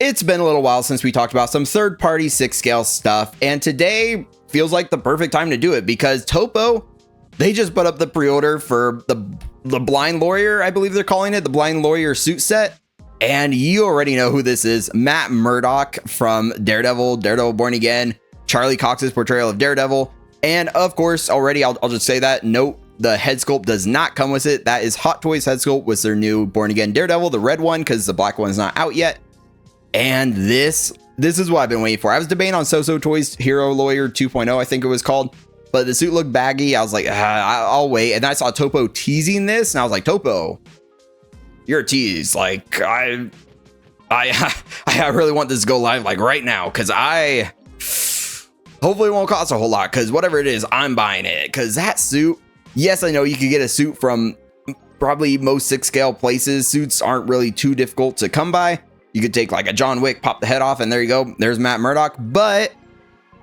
It's been a little while since we talked about some third-party 6-scale stuff, and today feels like the perfect time to do it because TOPO, they just put up the pre-order for the Blind Lawyer, I believe they're calling it, the Blind Lawyer suit set. And you already know who this is, Matt Murdock from Daredevil Born Again, Charlie Cox's portrayal of Daredevil. And of course, already, I'll just say that, note, the head sculpt does not come with it. That is Hot Toys head sculpt with their new Born Again Daredevil, the red one, because the black one's not out yet. And this is what I've been waiting for. I was debating on So Toys Hero Lawyer 2.0, I think it was called, but the suit looked baggy. I was like, I'll wait. And then I saw TOPO teasing this, and I was like, TOPO, you're a tease. Like, I really want this to go live like right now, because hopefully it won't cost a whole lot, because whatever it is, I'm buying it. Because that suit, yes, I know you could get a suit from probably most 6-scale places. Suits aren't really too difficult to come by. You could take like a John Wick, pop the head off, and there you go. There's Matt Murdock. But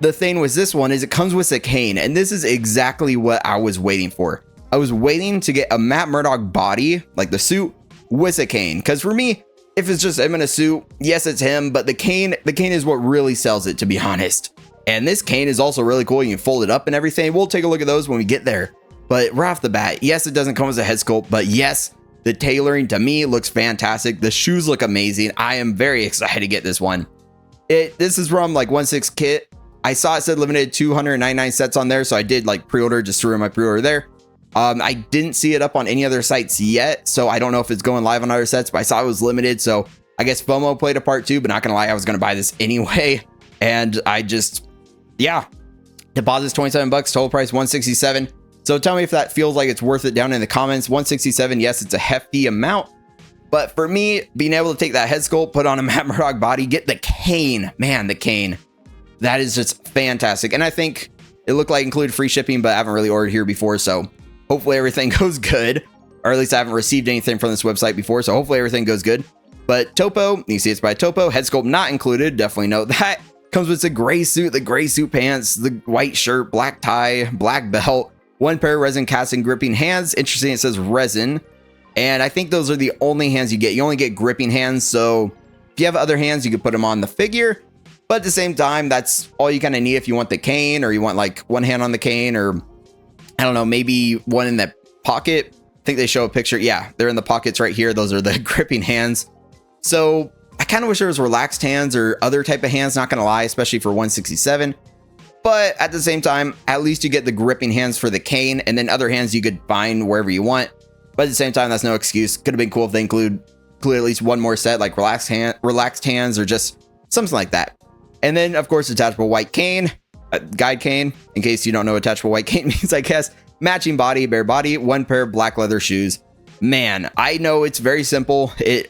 the thing with this one is it comes with a cane, and this is exactly what I was waiting for. I was waiting to get a Matt Murdock body, like the suit, with a cane. Because for me, if it's just him in a suit, yes, it's him, but the cane is what really sells it, to be honest. And this cane is also really cool. You can fold it up and everything. We'll take a look at those when we get there. But right off the bat, yes, it doesn't come as a head sculpt, but yes, the tailoring to me looks fantastic. The shoes look amazing. I am very excited to get this one. This is from like 1/6 kit. I saw it said limited 299 sets on there, so I did like pre-order, just threw in my pre-order there. I didn't see it up on any other sites yet, so I don't know if it's going live on other sets, but I saw it was limited, so I guess FOMO played a part too, but not gonna lie, I was gonna buy this anyway. And I just, yeah, deposits 27 bucks, total price 167. So tell me if that feels like it's worth it down in the comments. 167, yes, it's a hefty amount. But for me, being able to take that head sculpt, put on a Matt Murdock body, get the cane, man, the cane, that is just fantastic. And I think it looked like included free shipping, but I haven't really ordered here before. So hopefully everything goes good, or at least I haven't received anything from this website before. So hopefully everything goes good. But TOPO, you see it's by TOPO, head sculpt not included. Definitely note that. Comes with the gray suit pants, the white shirt, black tie, black belt, one pair of resin casting gripping hands. Interesting, it says resin. And I think those are the only hands you get. You only get gripping hands. So if you have other hands, you can put them on the figure. But at the same time, that's all you kind of need if you want the cane, or you want like one hand on the cane, or I don't know, maybe one in the pocket. I think they show a picture. Yeah, they're in the pockets right here. Those are the gripping hands. So I kind of wish there was relaxed hands or other type of hands, not going to lie, especially for 167. But at the same time, at least you get the gripping hands for the cane, and then other hands you could find wherever you want. But at the same time, that's no excuse. Could have been cool if they include at least one more set, like relaxed hands, or just something like that. And then, of course, attachable white cane, guide cane, in case you don't know what attachable white cane means, I guess. Matching body, bare body, one pair of black leather shoes. Man, I know it's very simple. It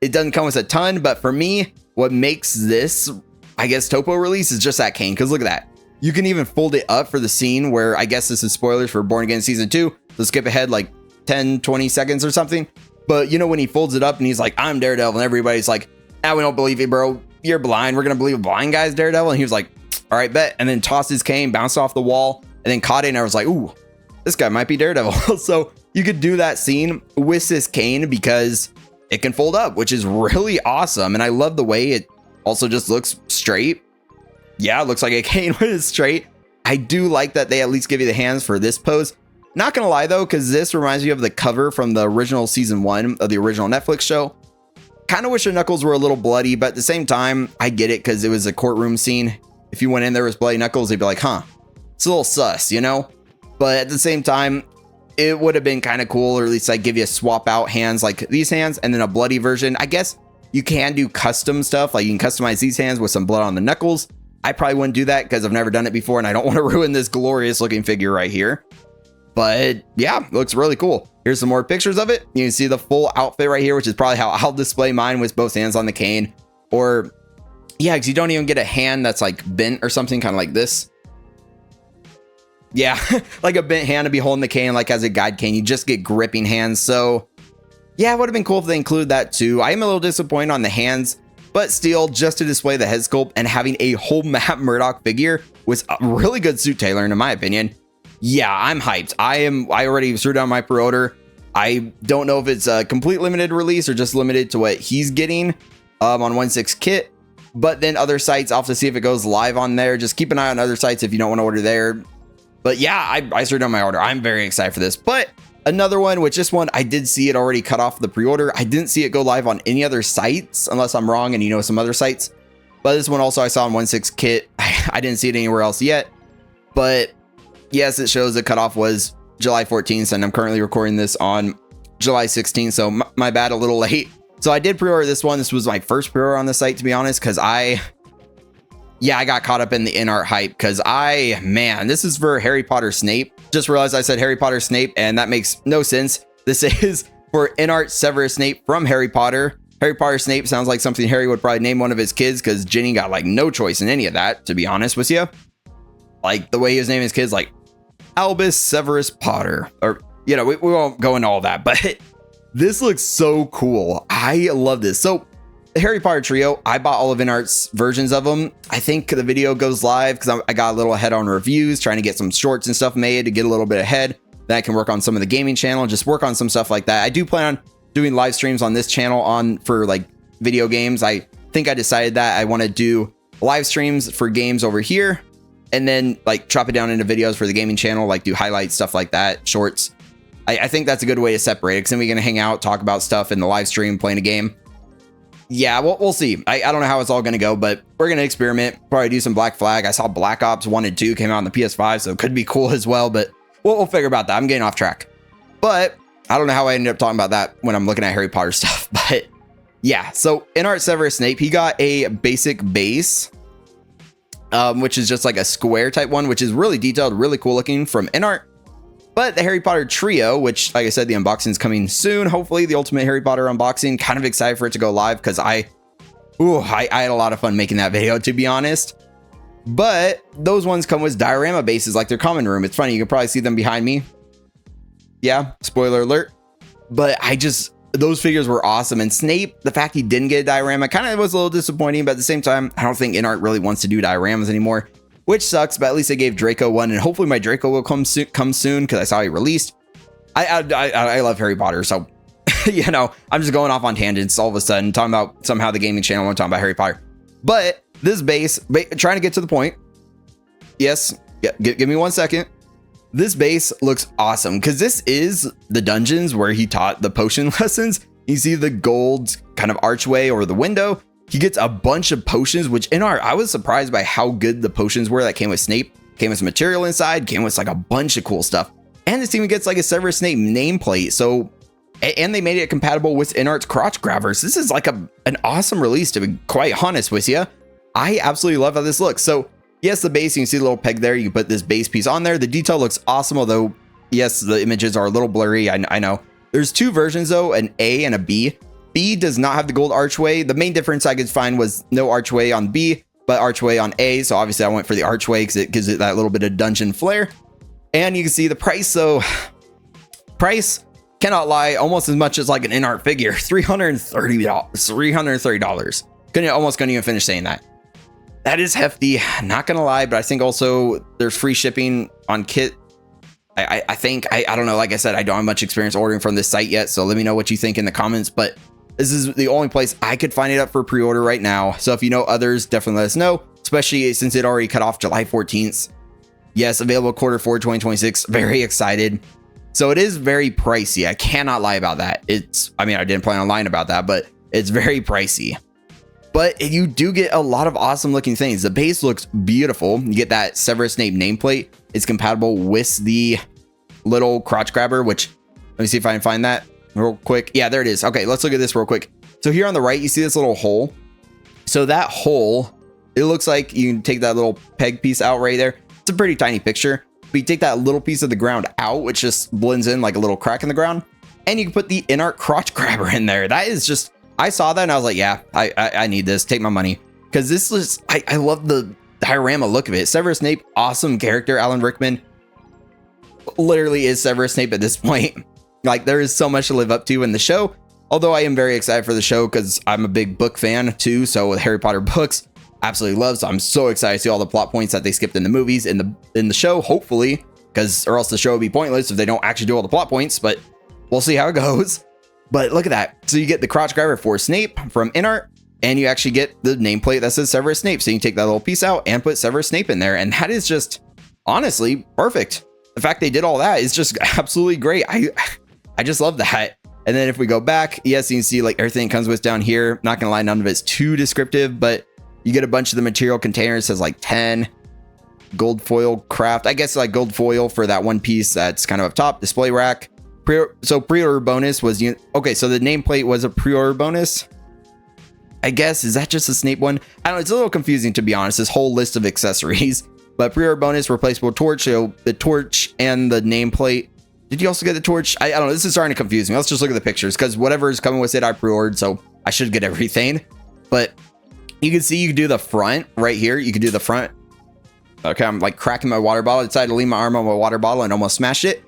doesn't come with a ton, but for me, what makes this, I guess, TOPO release is just that cane. Because look at that. You can even fold it up for the scene where, I guess this is spoilers for Born Again Season 2. So skip ahead like 10, 20 seconds or something. But you know, when he folds it up and he's like, I'm Daredevil, and everybody's like, we don't believe you, bro. You're blind. We're going to believe a blind guy's Daredevil. And he was like, all right, bet. And then tossed his cane, bounced off the wall, and then caught it. And I was like, ooh, this guy might be Daredevil. So you could do that scene with this cane because it can fold up, which is really awesome. And I love the way it also just looks straight. Yeah, it looks like a cane when it's straight. I do like that they at least give you the hands for this pose. Not gonna lie though, because this reminds me of the cover from the original season 1 of the original Netflix show. Kind of wish the knuckles were a little bloody, but at the same time, I get it because it was a courtroom scene. If you went in there with bloody knuckles, they'd be like, huh, it's a little sus, you know? But at the same time, it would have been kind of cool, or at least like give you a swap out hands like these hands and then a bloody version. I guess you can do custom stuff, like you can customize these hands with some blood on the knuckles. I probably wouldn't do that because I've never done it before and I don't want to ruin this glorious looking figure right here. But yeah, looks really cool. Here's some more pictures of it. You can see the full outfit right here, which is probably how I'll display mine with both hands on the cane. Or yeah, because you don't even get a hand that's like bent or something, kind of like this. Yeah, like a bent hand to be holding the cane like as a guide cane. You just get gripping hands. So yeah, it would have been cool if they include that too. I am a little disappointed on the hands, but still, just to display the head sculpt and having a whole Matt Murdock figure was a really good suit tailoring, in my opinion. Yeah, I'm hyped. I already threw down my pre-order. I don't know if it's a complete limited release or just limited to what he's getting, on 1/6 kit. But then other sites, I'll have to see if it goes live on there. Just keep an eye on other sites if you don't want to order there. But yeah, I started on my order. I'm very excited for this. But another one, which this one, I did see it already cut off the pre-order. I didn't see it go live on any other sites, unless I'm wrong and you know some other sites. But this one also I saw on 1/6 kit. I didn't see it anywhere else yet. But yes, it shows the cutoff was July 14th, and I'm currently recording this on July 16th. So my bad, a little late. So I did pre-order this one. This was my first pre-order on the site, to be honest, because I got caught up in the INART hype because man, this is for Harry Potter Snape. Just realized I said Harry Potter Snape, and that makes no sense. This is for INART Severus Snape from Harry Potter. Harry Potter Snape sounds like something Harry would probably name one of his kids, because Ginny got like no choice in any of that, to be honest with you. Like the way he was naming his kids, like Albus Severus Potter, or you know, we won't go into all that, but this looks so cool. I love this. So the Harry Potter trio, I bought all of INART's versions of them. I think the video goes live because I got a little ahead on reviews, trying to get some shorts and stuff made to get a little bit ahead. Then I can work on some of the gaming channel, just work on some stuff like that. I do plan on doing live streams on this channel for like video games. I think I decided that I want to do live streams for games over here, and then like chop it down into videos for the gaming channel, like do highlights, stuff like that, shorts. I think that's a good way to separate it, because then we're going to hang out, talk about stuff in the live stream, playing a game. Yeah, we'll see. I don't know how it's all going to go, but we're going to experiment, probably do some Black Flag. I saw Black Ops 1 and 2 came out on the PS5, so it could be cool as well, but we'll figure about that. I'm getting off track. But I don't know how I ended up talking about that when I'm looking at Harry Potter stuff. But yeah, so INART Severus Snape, he got a basic base, which is just like a square type one, which is really detailed, really cool looking from INART. But the Harry Potter trio, which, like I said, the unboxing is coming soon. Hopefully, the Ultimate Harry Potter unboxing. Kind of excited for it to go live because I had a lot of fun making that video, to be honest. But those ones come with diorama bases, like their common room. It's funny, you can probably see them behind me. Yeah, spoiler alert. But those figures were awesome. And Snape, the fact he didn't get a diorama kind of was a little disappointing. But at the same time, I don't think INART really wants to do dioramas anymore, which sucks, but at least they gave Draco one, and hopefully my Draco will come soon because I saw he released. I love Harry Potter, so you know, I'm just going off on tangents all of a sudden, talking about somehow the gaming channel, I'm talking about Harry Potter. But this base, trying to get to the point. Yes, give me 1 second. This base looks awesome because this is the dungeons where he taught the potion lessons. You see the gold kind of archway over the window. He gets a bunch of potions, which I was surprised by how good the potions were that came with Snape. Came with some material inside, came with like a bunch of cool stuff. And this even gets like a Severus Snape nameplate. So, and they made it compatible with INART's crotch grabbers. This is like an awesome release, to be quite honest with you. I absolutely love how this looks. So yes, the base, you can see the little peg there. You can put this base piece on there. The detail looks awesome, although yes, the images are a little blurry. I know. There's two versions though, an A and a B. B does not have the gold archway. The main difference I could find was no archway on B, but archway on A. So obviously I went for the archway because it gives it that little bit of dungeon flair. And you can see the price. So price cannot lie, almost as much as like an INART figure, $330. Almost couldn't even finish saying that. That is hefty, not gonna lie, but I think also there's free shipping on kit. I think, I don't know, like I said, I don't have much experience ordering from this site yet, so let me know what you think in the comments, but this is the only place I could find it up for pre-order right now. So if you know others, definitely let us know, especially since it already cut off July 14th. Yes, available Q4 2026. Very excited. So it is very pricey. I cannot lie about that. I didn't plan on lying about that, but it's very pricey. But you do get a lot of awesome looking things. The base looks beautiful. You get that Severus Snape nameplate. It's compatible with the little crotch grabber, which let me see if I can find that real quick. Yeah, there it is. Okay, let's look at this real quick. So here on the right, you see this little hole. So that hole, it looks like you can take that little peg piece out right there. It's a pretty tiny picture, but you take that little piece of the ground out, which just blends in like a little crack in the ground, and you can put the INART crotch grabber in there. That is just, I saw that and I was like, yeah, I need this. Take my money. Because this is, I love the diorama look of it. Severus Snape, awesome character. Alan Rickman literally is Severus Snape at this point. Like, there is so much to live up to in the show. Although I am very excited for the show because I'm a big book fan too. So with Harry Potter books, absolutely love. So I'm so excited to see all the plot points that they skipped in the movies in the show, hopefully, because or else the show would be pointless if they don't actually do all the plot points. But we'll see how it goes. But look at that. So you get the crotch grabber for Snape from INART. and you actually get the nameplate that says Severus Snape. So you can take that little piece out and put Severus Snape in there. And that is just honestly perfect. The fact they did all that is just absolutely great. I just love that. And then if we go back, yes, you can see like everything comes with down here. Not gonna lie, none of it's too descriptive, but you get a bunch of the material containers. It says like 10 gold foil craft. I guess like gold foil for that one piece that's kind of up top. Display rack. Pre-order bonus was okay. So the nameplate was a pre-order bonus. I guess, is that just a Snape one? I don't know. It's a little confusing, to be honest, this whole list of accessories. But pre-order bonus, replaceable torch. So the torch and the nameplate. Did you also get the torch? I don't know. This is starting to confuse me. Let's just look at the pictures, because whatever is coming with it, I pre-ordered. So I should get everything. But you can see you can do the front right here. You can do the front. Okay, I'm like cracking my water bottle. I decided to leave my arm on my water bottle and almost smashed it.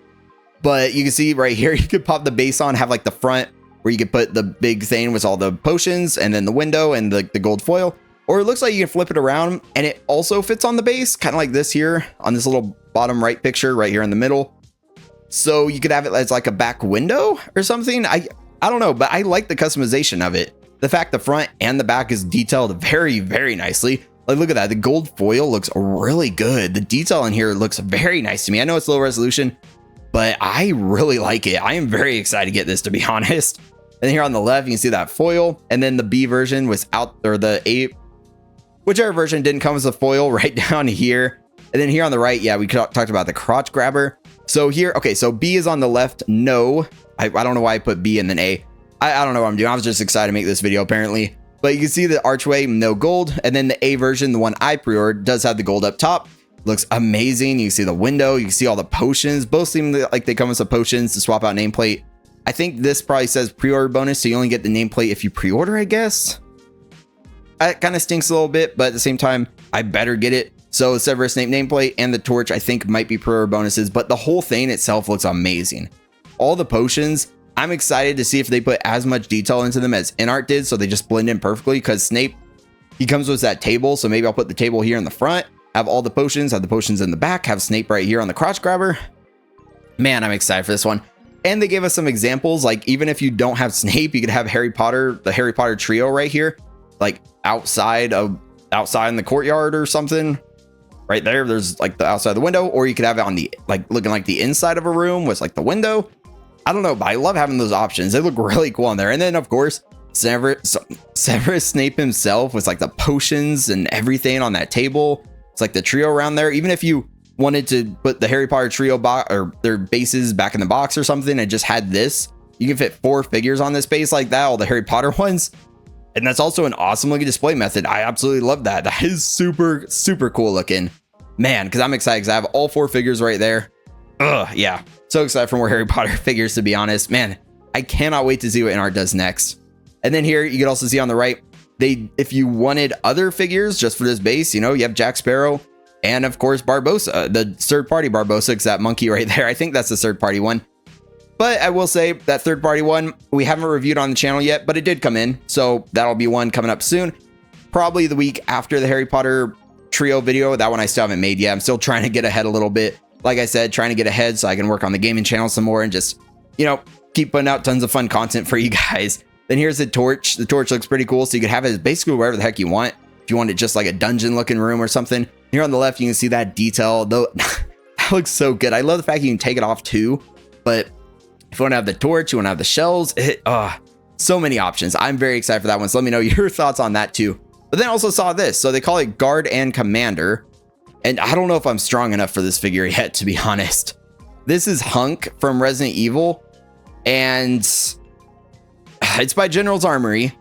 But you can see right here, you could pop the base on, have like the front where you could put the big thing with all the potions, and then the window and the gold foil. Or it looks like you can flip it around and it also fits on the base, kind of like this here on this little bottom right picture right here in the middle. So you could have it as like a back window or something. I don't know, but I like the customization of it. The fact the front and the back is detailed very, very nicely. Like, look at that. The gold foil looks really good. The detail in here looks very nice to me. I know it's low resolution, but I really like it. I am very excited to get this, to be honest. And here on the left, you can see that foil. And then the B version was out, or the A, whichever version didn't come as a foil right down here. And then here on the right, yeah, we talked about the crotch grabber. So here, okay, so B is on the left. No, I don't know why I put B and then A. I don't know what I'm doing. I was just excited to make this video, apparently. But you can see the archway, no gold. And then the A version, the one I pre-ordered, does have the gold up top. Looks amazing. You can see the window. You can see all the potions. Both seem like they come with some potions to swap out nameplate. I think this probably says pre-order bonus, so you only get the nameplate if you pre-order, I guess. That kind of stinks a little bit, but at the same time, I better get it. So the Severus Snape nameplate and the torch, I think, might be pre-order bonuses, but the whole thing itself looks amazing. All the potions, I'm excited to see if they put as much detail into them as INART did, so they just blend in perfectly, because Snape, he comes with that table, so maybe I'll put the table here in the front, have all the potions, have the potions in the back, have Snape right here on the crotch grabber. Man, I'm excited for this one. And they gave us some examples, like even if you don't have Snape, you could have Harry Potter, the Harry Potter trio right here, like outside in the courtyard or something. Right there, there's like the outside of the window, or you could have it on the, like, looking like the inside of a room with like the window. I don't know, but I love having those options. They look really cool on there. And then of course, Severus Snape himself with like the potions and everything on that table. It's like the trio around there. Even if you wanted to put the Harry Potter trio box or their bases back in the box or something and just had this, you can fit 4 figures on this base like that, all the Harry Potter ones. And that's also an awesome looking display method. I absolutely love that. That is super, super cool looking, man, because I'm excited because I have all 4 figures right there. Yeah, so excited for more Harry Potter figures, to be honest. Man, I cannot wait to see what INART does next. And then here you can also see on the right, if you wanted other figures just for this base, you know, you have Jack Sparrow and of course Barbossa, the third party Barbossa, because that monkey right there, I think that's the third party one. But I will say that third party one, we haven't reviewed on the channel yet, but it did come in. So that'll be one coming up soon. Probably the week after the Harry Potter trio video. That one I still haven't made yet. I'm still trying to get ahead a little bit. Like I said, trying to get ahead so I can work on the gaming channel some more and just, you know, keep putting out tons of fun content for you guys. Then here's the torch. The torch looks pretty cool. So you could have it basically wherever the heck you want. If you want it just like a dungeon looking room or something. Here on the left, you can see that detail. Though that looks so good. I love the fact you can take it off too. But if you want to have the torch, you want to have the shells, so many options. I'm very excited for that one. So let me know your thoughts on that too. But then I also saw this. So they call it Guard and Commander. And I don't know if I'm strong enough for this figure yet, to be honest. This is Hunk from Resident Evil. And it's by General's Armory.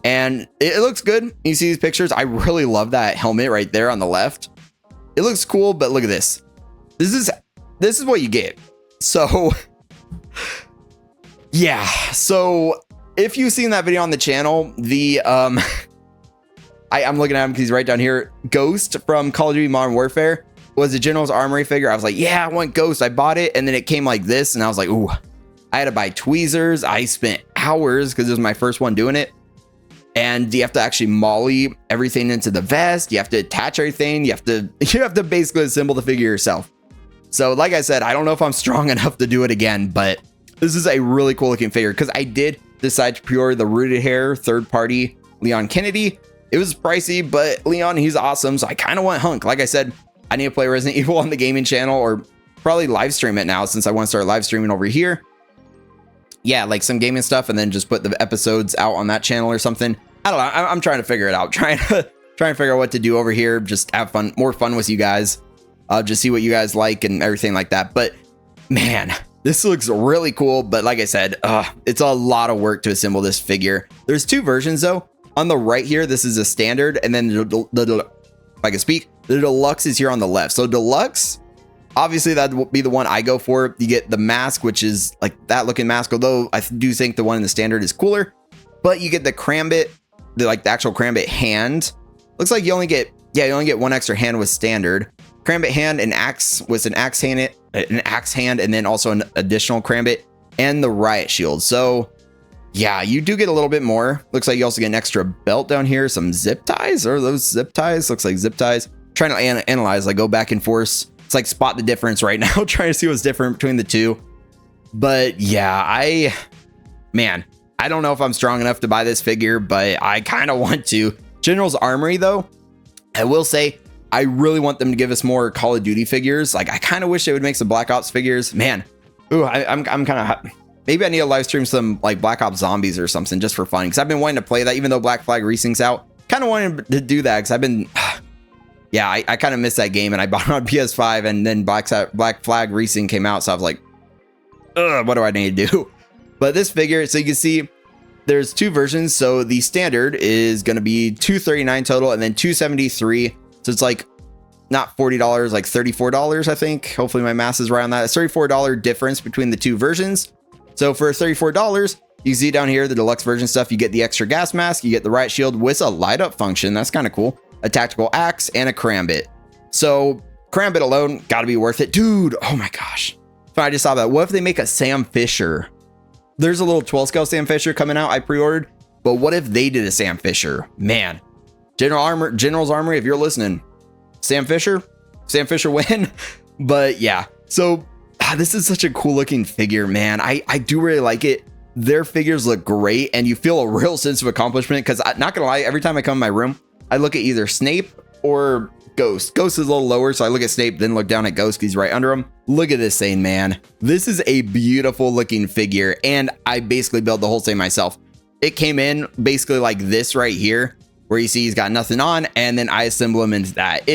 And it looks good. You see these pictures. I really love that helmet right there on the left. It looks cool, but look at this. This is what you get. So yeah. So if you've seen that video on the channel, the I'm looking at him because he's right down here. Ghost from Call of Duty Modern Warfare was a General's Armory figure. I was like, yeah, I want Ghost. I bought it, and then it came like this, and I was like, ooh. I had to buy tweezers. I spent hours because it was my first one doing it. And you have to actually molly everything into the vest. You have to attach everything. You have to basically assemble the figure yourself. So like I said, I don't know if I'm strong enough to do it again, but this is a really cool looking figure because I did decide to pre-order the Rooted Hair third party Leon Kennedy. It was pricey, but Leon, he's awesome. So I kind of want Hunk. Like I said, I need to play Resident Evil on the gaming channel, or probably live stream it now since I want to start live streaming over here. Yeah, like some gaming stuff, and then just put the episodes out on that channel or something. I don't know. I'm trying to figure it out. Trying to figure out what to do over here. Just have fun, more fun with you guys. Just see what you guys like and everything like that. But man, this looks really cool. But like I said, it's a lot of work to assemble this figure. There's two versions though. On the right here, this is a standard, and then if I can speak, the deluxe is here on the left. So deluxe, obviously that would be the one I go for. You get the mask, which is like that looking mask, although I do think the one in the standard is cooler. But you get the Crambit, the actual Crambit hand. Looks like you only get one extra hand with standard. Crambit hand, an axe with an axe hand, and then also an additional Crambit and the riot shield. So yeah, you do get a little bit more. Looks like you also get an extra belt down here. Some zip ties. Are those zip ties? Looks like zip ties. Trying to analyze, like go back and forth. It's like spot the difference right now. Trying to see what's different between the two. But yeah, I don't know if I'm strong enough to buy this figure, but I kind of want to. General's Armory though, I will say, I really want them to give us more Call of Duty figures. Like I kind of wish they would make some Black Ops figures. Man, ooh, I'm kind of... Maybe I need to live stream some like Black Ops Zombies or something just for fun, because I've been wanting to play that, even though Black Flag Racing's out. Kind of wanted to do that because I've been, yeah, I kind of missed that game, and I bought it on PS5, and then Black Flag Racing came out, so I was like, what do I need to do? But this figure, so you can see there's two versions. So the standard is going to be $239 total, and then $273. So it's like not $40, like $34, I think. Hopefully my math is right on that. It's $34 difference between the two versions. So for $34, you see down here, the deluxe version stuff, you get the extra gas mask, you get the riot shield with a light up function. That's kind of cool. A tactical axe and a Crambit. So Crambit alone, gotta be worth it. Dude, oh my gosh. I just saw that. What if they make a Sam Fisher? There's a little 12 scale Sam Fisher coming out I pre-ordered, but what if they did a Sam Fisher? Man, General's Armory, if you're listening, Sam Fisher win. But yeah, so this is such a cool looking figure, man. I do really like it. Their figures look great, and you feel a real sense of accomplishment, because I'm not gonna lie, every time I come in my room, I look at either Snape or Ghost. Ghost is a little lower, so I look at Snape, then look down at Ghost because he's right under him. Look at this thing, man. This is a beautiful looking figure, and I basically built the whole thing myself. It came in basically like this right here, where you see he's got nothing on, and then I assemble him into that.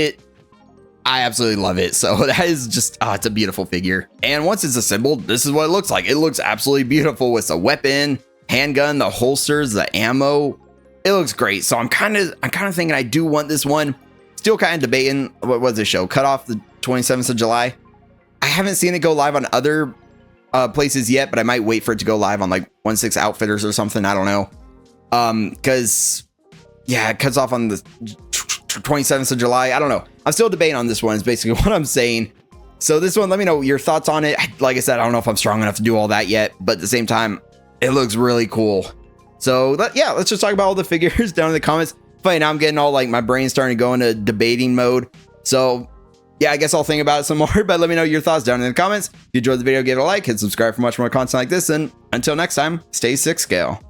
I absolutely love it. So that is just, it's a beautiful figure. And once it's assembled, this is what it looks like. It looks absolutely beautiful with the weapon, handgun, the holsters, the ammo. It looks great. So I'm kind of thinking I do want this one. Still kind of debating, what was the show? Cut off the 27th of July. I haven't seen it go live on other places yet, but I might wait for it to go live on like 1/6 Outfitters or something. I don't know. Because yeah, it cuts off on the 27th of July. I don't know. I'm still debating on this one, is basically what I'm saying. So this one, let me know your thoughts on it. Like I said, I don't know if I'm strong enough to do all that yet, but at the same time, it looks really cool. So yeah, let's just talk about all the figures down in the comments. Funny, now I'm getting all like my brain's starting to go into debating mode. So yeah, I guess I'll think about it some more, but let me know your thoughts down in the comments. If you enjoyed the video, give it a like, hit subscribe for much more content like this. And until next time, stay 6 scale.